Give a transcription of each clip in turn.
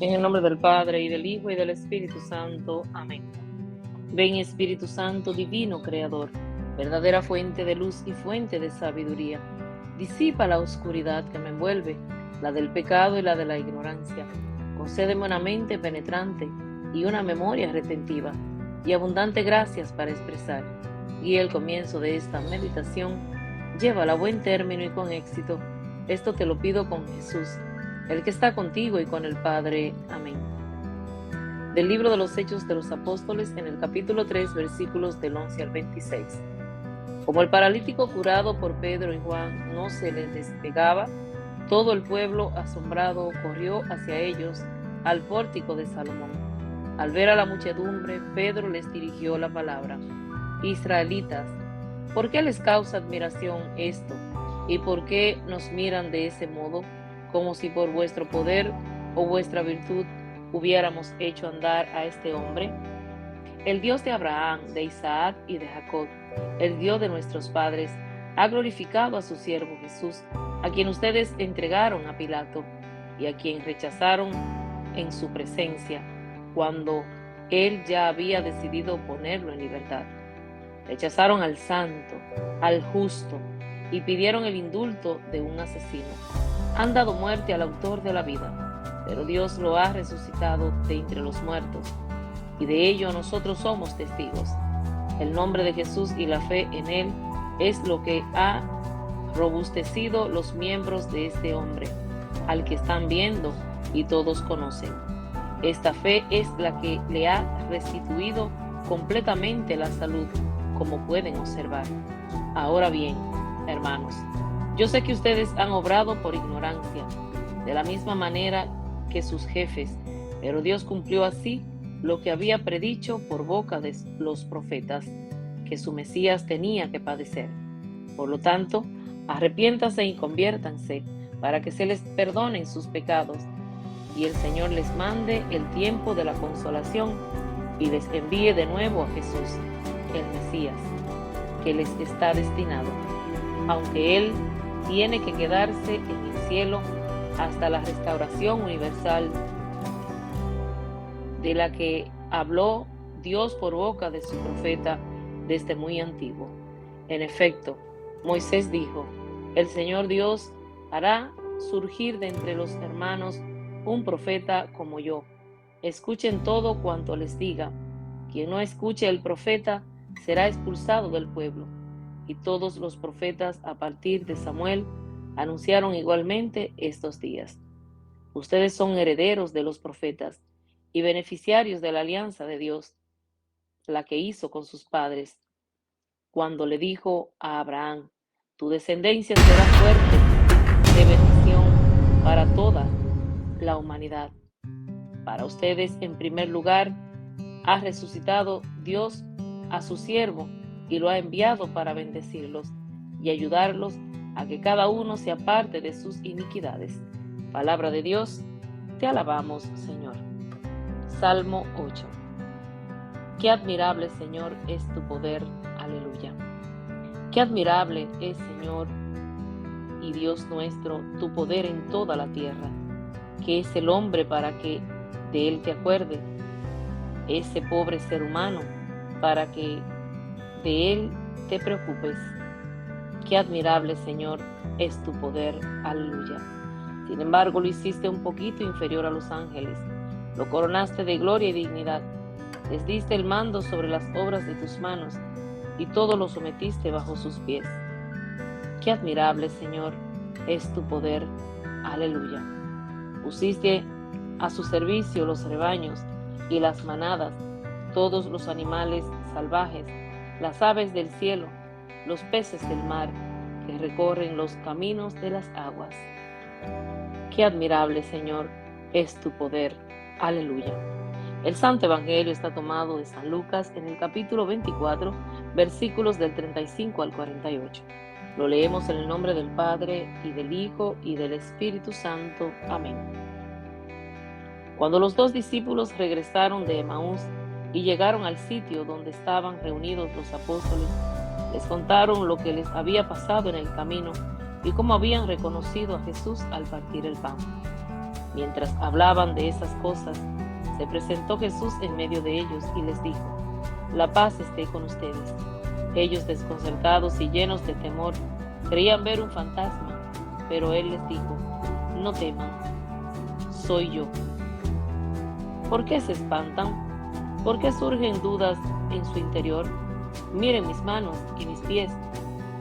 En el nombre del Padre, y del Hijo, y del Espíritu Santo. Amén. Ven, Espíritu Santo, divino Creador, verdadera fuente de luz y fuente de sabiduría. Disipa la oscuridad que me envuelve, la del pecado y la de la ignorancia. Concédeme una mente penetrante y una memoria retentiva, y abundante gracias para expresar. Guía el comienzo de esta meditación, llévala a buen término y con éxito. Esto te lo pido con Jesús, el que está contigo y con el Padre. Amén. Del libro de los Hechos de los Apóstoles, en el capítulo 3, versículos del 11 al 26. Como el paralítico curado por Pedro y Juan no se les despegaba, todo el pueblo asombrado corrió hacia ellos al pórtico de Salomón. Al ver a la muchedumbre, Pedro les dirigió la palabra: Israelitas, ¿por qué les causa admiración esto? ¿Y por qué nos miran de ese modo, como si por vuestro poder o vuestra virtud hubiéramos hecho andar a este hombre? El Dios de Abraham, de Isaac y de Jacob, el Dios de nuestros padres, ha glorificado a su siervo Jesús, a quien ustedes entregaron a Pilato y a quien rechazaron en su presencia, cuando él ya había decidido ponerlo en libertad. Rechazaron al santo, al justo, y pidieron el indulto de un asesino. Han dado muerte al autor de la vida, pero Dios lo ha resucitado de entre los muertos, y de ello nosotros somos testigos. El nombre de Jesús y la fe en él es lo que ha robustecido los miembros de este hombre, al que están viendo y todos conocen. Esta fe es la que le ha restituido completamente la salud, como pueden observar. Ahora bien, hermanos, yo sé que ustedes han obrado por ignorancia, de la misma manera que sus jefes, pero Dios cumplió así lo que había predicho por boca de los profetas, que su Mesías tenía que padecer. Por lo tanto, arrepiéntanse y conviértanse, para que se les perdonen sus pecados, y el Señor les mande el tiempo de la consolación, y les envíe de nuevo a Jesús, el Mesías, que les está destinado, aunque Él tiene que quedarse en el cielo hasta la restauración universal de la que habló Dios por boca de su profeta desde muy antiguo. En efecto, Moisés dijo: el Señor Dios hará surgir de entre los hermanos un profeta como yo. Escuchen todo cuanto les diga. Quien no escuche el profeta será expulsado del pueblo. Y todos los profetas, a partir de Samuel, anunciaron igualmente estos días. Ustedes son herederos de los profetas y beneficiarios de la alianza de Dios, la que hizo con sus padres, cuando le dijo a Abraham: tu descendencia será fuerte, de bendición para toda la humanidad. Para ustedes, en primer lugar, ha resucitado Dios a su siervo y lo ha enviado para bendecirlos y ayudarlos a que cada uno se aparte de sus iniquidades. Palabra de Dios, te alabamos, Señor. Salmo 8. Qué admirable, Señor, es tu poder. Aleluya. Qué admirable es, Señor y Dios nuestro, tu poder en toda la tierra. ¿Qué es el hombre para que de él te acuerdes? Ese pobre ser humano para que de él te preocupes. Qué admirable, Señor, es tu poder. Aleluya. Sin embargo, lo hiciste un poquito inferior a los ángeles. Lo coronaste de gloria y dignidad. Les diste el mando sobre las obras de tus manos, y todo lo sometiste bajo sus pies. Qué admirable, Señor, es tu poder. Aleluya. Pusiste a su servicio los rebaños y las manadas, todos los animales salvajes, las aves del cielo, los peces del mar, que recorren los caminos de las aguas. Qué admirable, Señor, es tu poder. Aleluya. El Santo Evangelio está tomado de San Lucas en el capítulo 24, versículos del 35 al 48. Lo leemos en el nombre del Padre, y del Hijo, y del Espíritu Santo. Amén. Cuando los dos discípulos regresaron de Emaús y llegaron al sitio donde estaban reunidos los apóstoles, les contaron lo que les había pasado en el camino y cómo habían reconocido a Jesús al partir el pan. Mientras hablaban de esas cosas, se presentó Jesús en medio de ellos y les dijo: la paz esté con ustedes. Ellos, desconcertados y llenos de temor, creían ver un fantasma, pero él les dijo: no teman, soy yo. ¿Por qué se espantan? ¿Por qué surgen dudas en su interior? Miren mis manos y mis pies,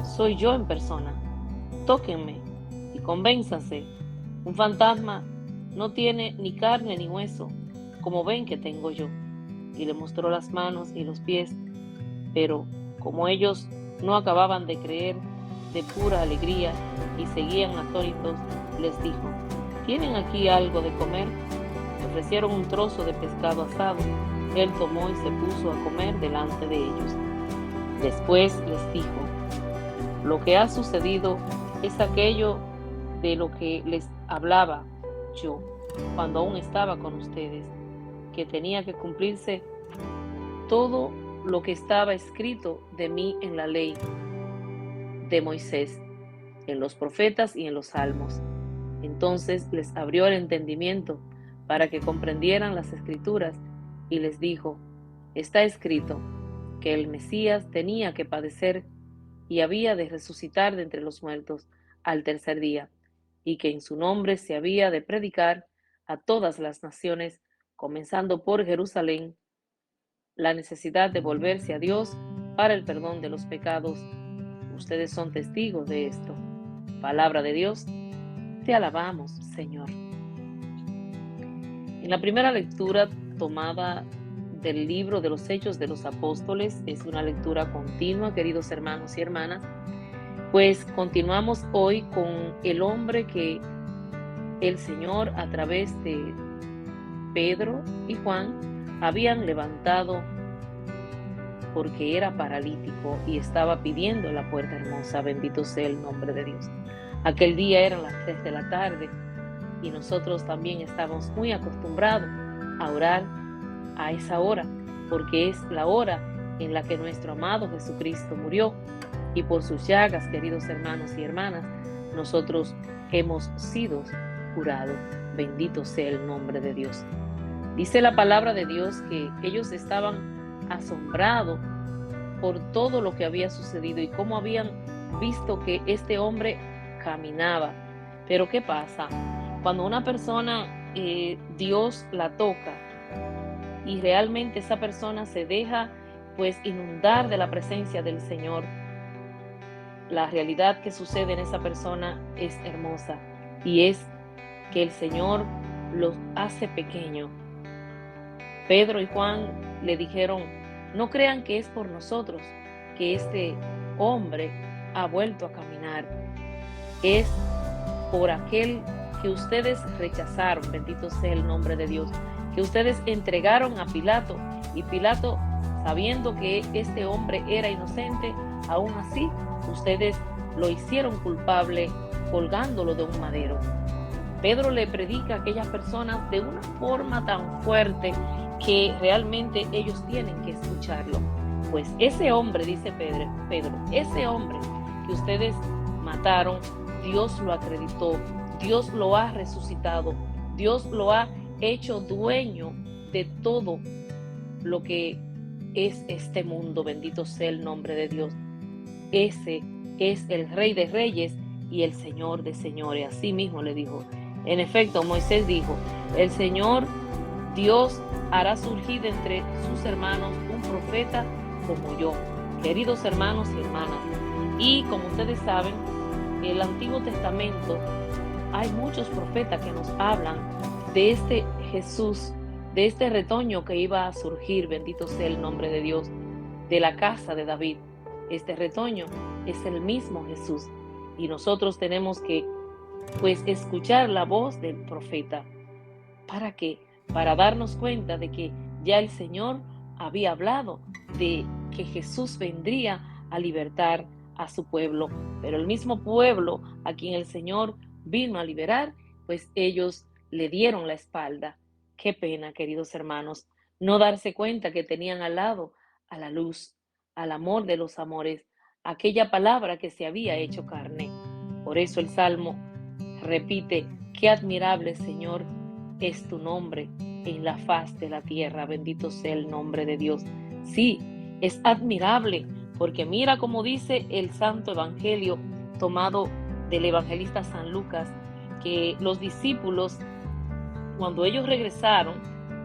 soy yo en persona. Tóquenme y convénzanse. Un fantasma no tiene ni carne ni hueso, como ven que tengo yo. Y le mostró las manos y los pies, pero como ellos no acababan de creer de pura alegría y seguían atónitos, les dijo: ¿tienen aquí algo de comer? Le ofrecieron un trozo de pescado asado. Él tomó y se puso a comer delante de ellos. Después les dijo: lo que ha sucedido es aquello de lo que les hablaba yo cuando aún estaba con ustedes, que tenía que cumplirse todo lo que estaba escrito de mí en la ley de Moisés, en los profetas y en los salmos. Entonces les abrió el entendimiento para que comprendieran las escrituras y les dijo: está escrito que el Mesías tenía que padecer y había de resucitar de entre los muertos al tercer día, y que en su nombre se había de predicar a todas las naciones, comenzando por Jerusalén, la necesidad de volverse a Dios para el perdón de los pecados. Ustedes son testigos de esto. Palabra de Dios, te alabamos, Señor. En la primera lectura tomada del libro de los Hechos de los Apóstoles, es una lectura continua, queridos hermanos y hermanas, pues continuamos hoy con el hombre que el Señor, a través de Pedro y Juan, habían levantado porque era paralítico y estaba pidiendo en la puerta hermosa. Bendito sea el nombre de Dios. Aquel día eran las 3 de la tarde y nosotros también estamos muy acostumbrados a orar a esa hora, porque es la hora en la que nuestro amado Jesucristo murió, y por sus llagas, queridos hermanos y hermanas, nosotros hemos sido curados. Bendito sea el nombre de Dios. Dice la palabra de Dios que ellos estaban asombrados por todo lo que había sucedido y cómo habían visto que este hombre caminaba. Pero ¿qué pasa? Cuando una persona, Dios la toca y realmente esa persona se deja pues inundar de la presencia del Señor, la realidad que sucede en esa persona es hermosa, y es que el Señor los hace pequeño. Pedro y Juan le dijeron: no crean que es por nosotros que este hombre ha vuelto a caminar, es por aquel que ustedes rechazaron, bendito sea el nombre de Dios, que ustedes entregaron a Pilato, y Pilato, sabiendo que este hombre era inocente, aún así ustedes lo hicieron culpable colgándolo de un madero. Pedro le predica a aquellas personas de una forma tan fuerte que realmente ellos tienen que escucharlo. Pues ese hombre, dice Pedro, ese hombre que ustedes mataron, Dios lo acreditó, Dios lo ha resucitado, Dios lo ha hecho dueño de todo lo que es este mundo. Bendito sea el nombre de Dios. Ese es el Rey de Reyes y el Señor de Señores. Así mismo le dijo. En efecto, Moisés dijo: el Señor Dios hará surgir entre sus hermanos un profeta como yo. Queridos hermanos y hermanas, y como ustedes saben, en el Antiguo Testamento hay muchos profetas que nos hablan de este Jesús, de este retoño que iba a surgir, bendito sea el nombre de Dios, de la casa de David. Este retoño es el mismo Jesús, y nosotros tenemos que pues escuchar la voz del profeta. ¿Para qué? Para darnos cuenta de que ya el Señor había hablado de que Jesús vendría a libertar a su pueblo, pero el mismo pueblo a quien el Señor vino a liberar, pues ellos le dieron la espalda. Qué pena, queridos hermanos, no darse cuenta que tenían al lado a la luz, al amor de los amores, aquella palabra que se había hecho carne. Por eso el Salmo repite: qué admirable, Señor, es tu nombre en la faz de la tierra. Bendito sea el nombre de Dios. Sí, es admirable, porque mira como dice el Santo Evangelio tomado del evangelista San Lucas, que los discípulos, cuando ellos regresaron,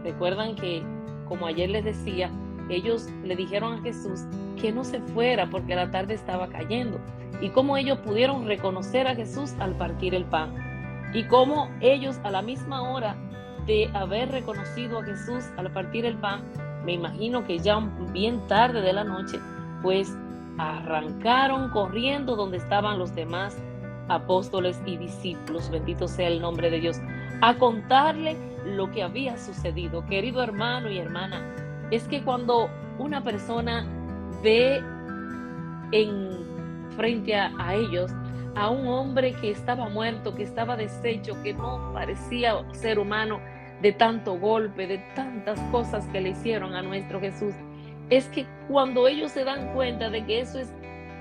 recuerdan que, como ayer les decía, ellos le dijeron a Jesús que no se fuera porque la tarde estaba cayendo. Y cómo ellos pudieron reconocer a Jesús al partir el pan. Y cómo ellos, a la misma hora de haber reconocido a Jesús al partir el pan, me imagino que ya bien tarde de la noche, pues arrancaron corriendo donde estaban los demás apóstoles y discípulos, bendito sea el nombre de Dios, a contarle lo que había sucedido. Querido hermano y hermana, es que cuando una persona ve frente a ellos a un hombre que estaba muerto, que estaba deshecho, que no parecía ser humano, de tanto golpe, de tantas cosas que le hicieron a nuestro Jesús, es que cuando ellos se dan cuenta de que eso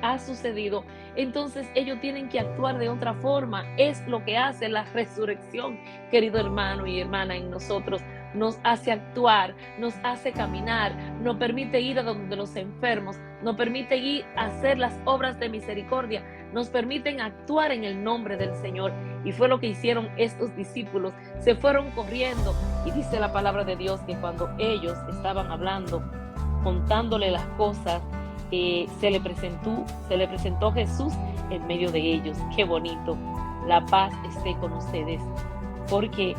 ha sucedido, entonces ellos tienen que actuar de otra forma. Es lo que hace la resurrección, querido hermano y hermana, en nosotros. Nos hace actuar, nos hace caminar, nos permite ir a donde los enfermos, nos permite ir a hacer las obras de misericordia, nos permiten actuar en el nombre del Señor. Y fue lo que hicieron estos discípulos. Se fueron corriendo, y dice la palabra de Dios que cuando ellos estaban hablando, contándole las cosas, se le presentó Jesús en medio de ellos. Qué bonito. La paz esté con ustedes. Porque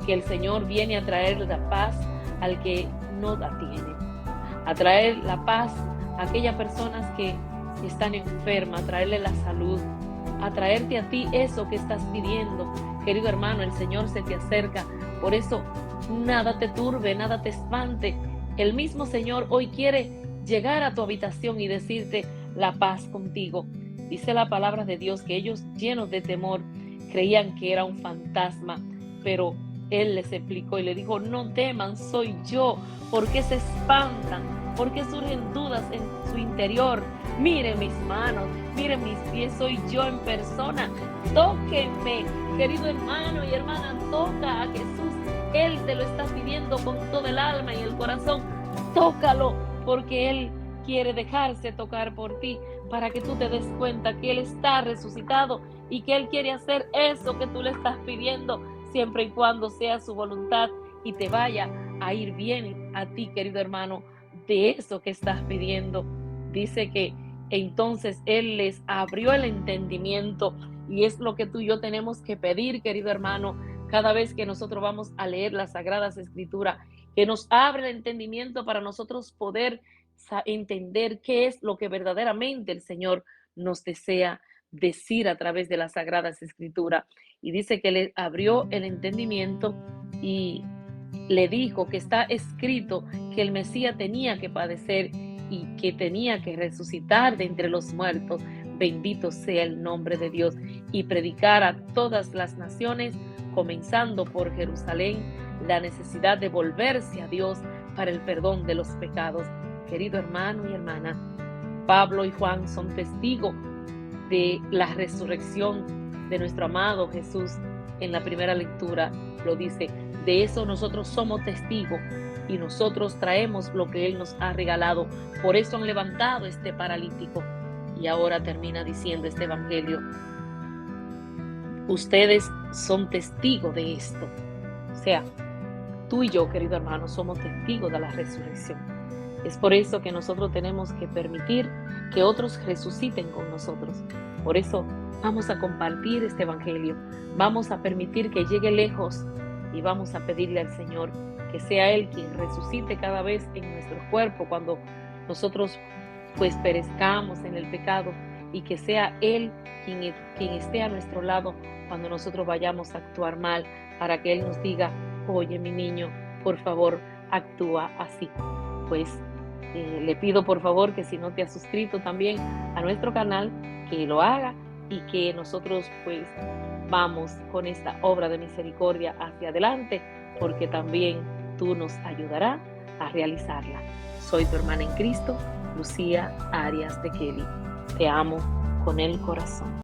el Señor viene a traer la paz al que no la tiene, a traer la paz a aquellas personas que están enfermas, a traerle la salud, a traerte a ti eso que estás pidiendo. Querido hermano, el Señor se te acerca. Por eso nada te turbe, nada te espante. El mismo Señor hoy quiere llegar a tu habitación y decirte la paz contigo. Dice la palabra de Dios que ellos, llenos de temor, creían que era un fantasma, pero Él les explicó y le dijo: no teman, soy yo. ¿Por qué se espantan? ¿Por qué surgen dudas en su interior? Miren mis manos, miren mis pies, soy yo en persona. Tóquenme, querido hermano y hermana, toca a Jesús. Él te lo está pidiendo con todo el alma y el corazón. Tócalo, porque Él quiere dejarse tocar por ti, para que tú te des cuenta que Él está resucitado y que Él quiere hacer eso que tú le estás pidiendo, siempre y cuando sea su voluntad y te vaya a ir bien a ti, querido hermano, de eso que estás pidiendo. Dice que entonces Él les abrió el entendimiento, y es lo que tú y yo tenemos que pedir, querido hermano, cada vez que nosotros vamos a leer las Sagradas Escrituras, que nos abre el entendimiento para nosotros poder entender qué es lo que verdaderamente el Señor nos desea decir a través de las Sagradas Escrituras. Y dice que le abrió el entendimiento y le dijo que está escrito que el Mesías tenía que padecer y que tenía que resucitar de entre los muertos. Bendito sea el nombre de Dios, y predicar a todas las naciones, comenzando por Jerusalén, la necesidad de volverse a Dios para el perdón de los pecados. Querido hermano y hermana, Pablo y Juan son testigos de la resurrección de nuestro amado Jesús. En la primera lectura lo dice: de eso nosotros somos testigos y nosotros traemos lo que Él nos ha regalado. Por eso han levantado este paralítico. Y ahora termina diciendo este evangelio: ustedes son testigos de esto. O sea, tú y yo, querido hermano, somos testigos de la resurrección. Es por eso que nosotros tenemos que permitir que otros resuciten con nosotros. Por eso vamos a compartir este evangelio, vamos a permitir que llegue lejos y vamos a pedirle al Señor que sea Él quien resucite cada vez en nuestro cuerpo cuando nosotros pues perezcamos en el pecado, y que sea Él quien esté a nuestro lado cuando nosotros vayamos a actuar mal, para que Él nos diga: oye, mi niño, por favor, actúa así. Pues le pido por favor que si no te has suscrito también a nuestro canal, que lo haga, y que nosotros pues vamos con esta obra de misericordia hacia adelante, porque también tú nos ayudarás a realizarla. Soy tu hermana en Cristo, Lucía Arias de Kelly. Te amo con el corazón.